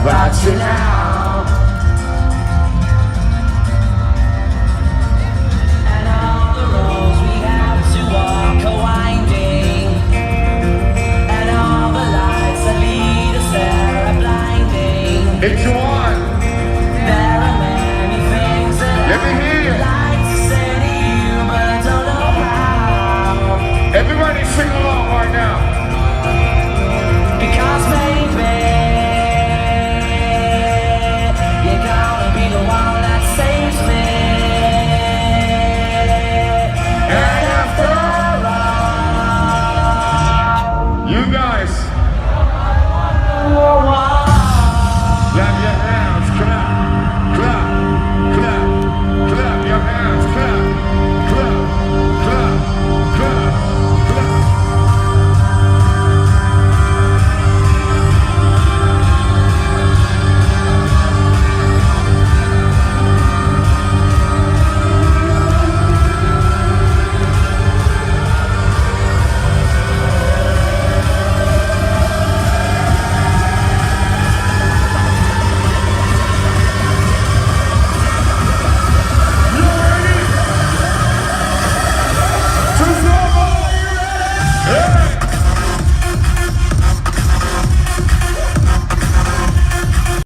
about you now. And all the roads we have to walk are winding, and all the lights that lead us there are blinding. It's one. There are many things that Let me hear you. I'd like to say to you, but I don't know how. Everybody sing along right now. Because maybe you're gonna be the one that saves me. And after all, You guys, you're one. clap your hands, clap, clap, clap, clap your hands, clap, clap, clap, clap, clap. You ready? To snowball, are you ready? Yeah.